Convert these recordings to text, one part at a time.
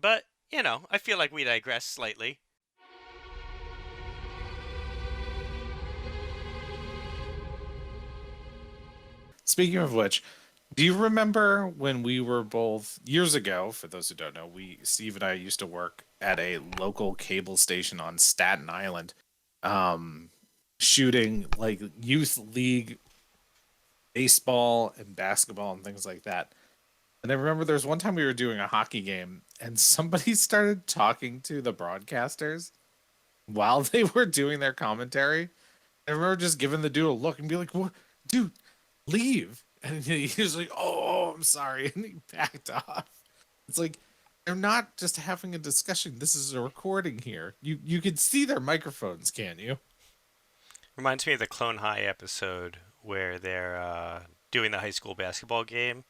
but, I feel like we digress slightly. Speaking of which, do you remember when we were both years ago? For those who don't know, Steve and I used to work at a local cable station on Staten Island, um, shooting like youth league baseball and basketball and things like that. And I remember there was one time we were doing a hockey game, and somebody started talking to the broadcasters while they were doing their commentary. I remember just giving the dude a look and be like, "What, dude? Leave!" And he was like, "Oh, I'm sorry," and he backed off. It's like they're not just having a discussion. This is a recording here. You can see their microphones, can't you? Reminds me of the Clone High episode where they're doing the high school basketball game,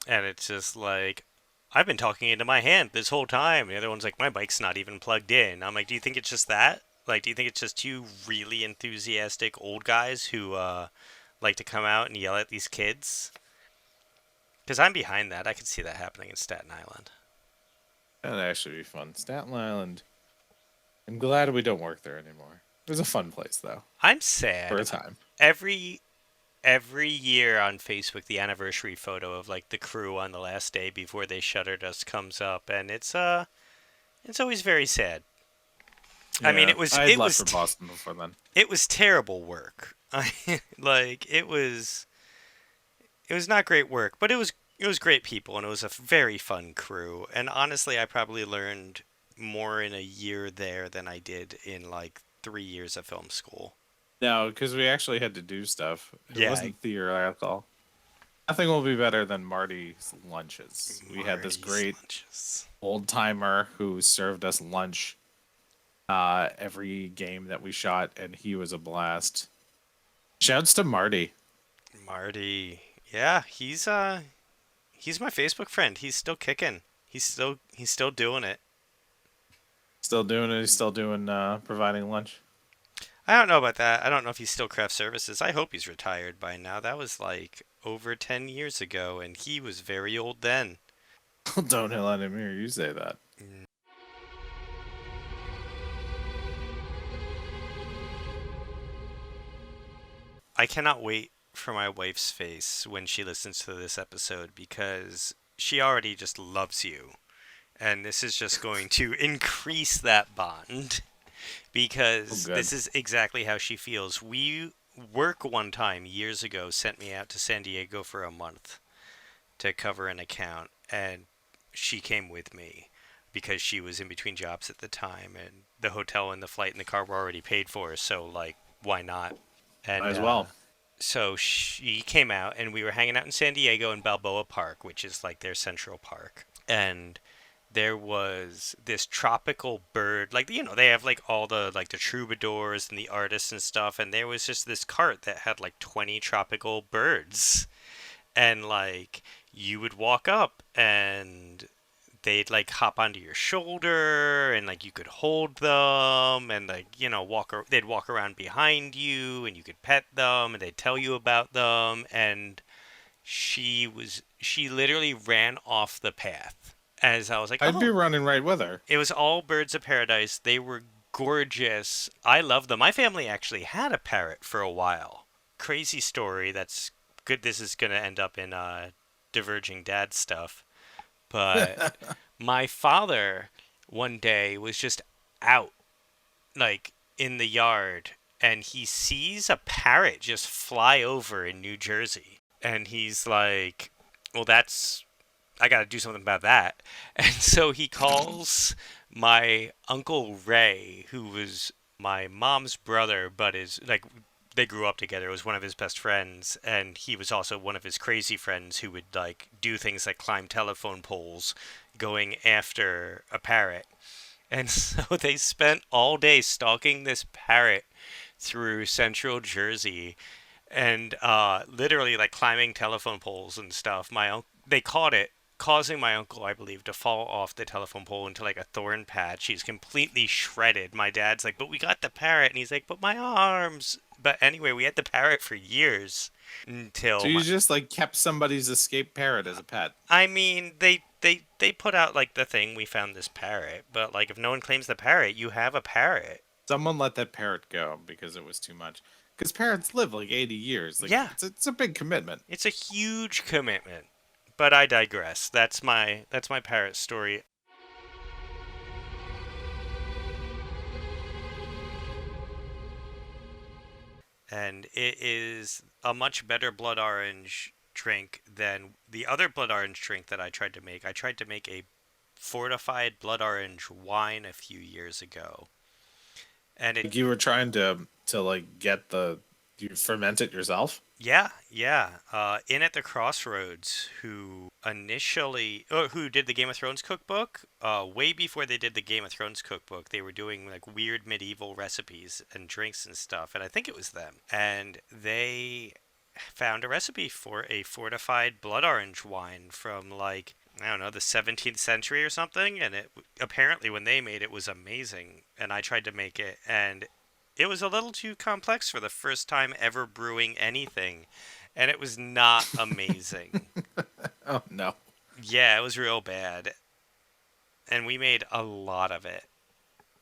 and it's just like, I've been talking into my hand this whole time. The other one's like, my mic's not even plugged in. I'm like, do you think it's just that? Like, do you think it's just two really enthusiastic old guys who like to come out and yell at these kids? Because I'm behind that. I could see that happening in Staten Island. That'd actually be fun. Staten Island. I'm glad we don't work there anymore. It was a fun place though, I'm for sad. a time. Every every year on Facebook, the anniversary photo of like the crew on the last day before they shuttered us comes up, and it's always very sad. I mean, Yeah, I had left for Boston before then. it was terrible work. Like it was not great work, but it was great people, and it was a very fun crew. And honestly, I probably learned more in a year there than I did in like 3 years of film school. No, because we actually had to do stuff. It Yeah, wasn't theoretical. Nothing will be better than Marty's lunches. We had this Marty's great lunches. old timer who served us lunch every game that we shot, and he was a blast. Shouts to Marty. Marty. Yeah, he's my Facebook friend. He's still kicking. He's still doing it. Still doing it. He's still doing providing lunch. I don't know about that. I don't know if he's still craft services. I hope he's retired by now. That was like over 10 years ago, and he was very old then. Don't let him hear you say that. Mm. I cannot wait for my wife's face when she listens to this episode because she already just loves you. And this is just going to increase that bond Oh, because good. this is exactly how she feels. We work one time years ago sent me out to San Diego for a month to cover an account, and she came with me because she was in between jobs at the time, and the hotel and the flight and the car were already paid for, so like why not? Might And as well. so she came out, and we were hanging out in San Diego in Balboa Park, which is like their central park. And there was this tropical bird, like they have like all the like the troubadours and the artists and stuff, and there was just this cart that had like 20 tropical birds, and like you would walk up and they'd like hop onto your shoulder, and like you could hold them, and like they'd walk around behind you and you could pet them, and they'd tell you about them. And she literally ran off the path as I was like, I'd be oh, running right with her. it was all birds of paradise. They were gorgeous. I love them. My family actually had a parrot for a while. Crazy story. That's good. This is gonna end up in diverging dad stuff. But my father one day was just out, like in the yard, and he sees a parrot just fly over in New Jersey. And he's like, well, I got to do something about that. And so he calls my uncle Ray, who was my mom's brother, but is like they grew up together. It was one of his best friends, and he was also one of his crazy friends who would like do things like climb telephone poles going after a parrot. And so they spent all day stalking this parrot through central Jersey and literally like climbing telephone poles and stuff. They caught it, causing my uncle, I believe, to fall off the telephone pole into like a thorn patch. He's completely shredded. My dad's like, "But we got the parrot," and he's like, "But my arms." But anyway, we had the parrot for years So until you my. just like kept somebody's escaped parrot as a pet. I mean, They put out like the thing, we found this parrot, but like if no one claims the parrot, you have a parrot. Someone let that parrot go because it was too much. Because parrots live like 80 years. Like Yeah, it's a big commitment. it's a huge commitment. But I digress. That's my parrot story. And it is a much better blood orange drink than the other blood orange drink that I tried to make. I tried to make a fortified blood orange wine a few years ago. And it Like you were trying to like get the you ferment it yourself. Yeah, yeah. In at the Crossroads, who did the Game of Thrones cookbook, way before they did the Game of Thrones cookbook, they were doing like weird medieval recipes and drinks and stuff, and I think it was them. And they found a recipe for a fortified blood orange wine from like I don't know, the 17th century or something, and it apparently when they made it was amazing, and I tried to make it and it was a little too complex for the first time ever brewing anything, and it was not amazing. Oh no. Yeah, it was real bad, and we made a lot of it.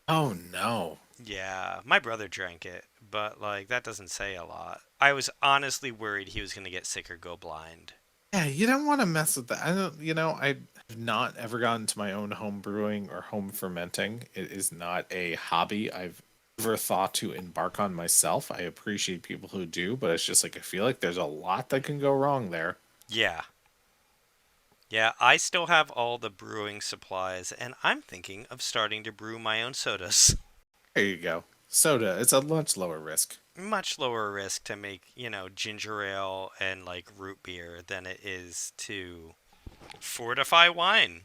Oh no. Yeah, my brother drank it, but like that doesn't say a lot. I was honestly worried he was going to get sick or go blind. Yeah, you don't want to mess with that. I don't, I've not ever gotten to my own home brewing or home fermenting. It is not a hobby I've ever thought to embark on myself. I appreciate people who do, but it's just like I feel like there's a lot that can go wrong there. Yeah. Yeah, I still have all the brewing supplies, and I'm thinking of starting to brew my own sodas. There you go. Soda, it's a much lower risk. Much lower risk to make, ginger ale and like root beer than it is to fortify wine.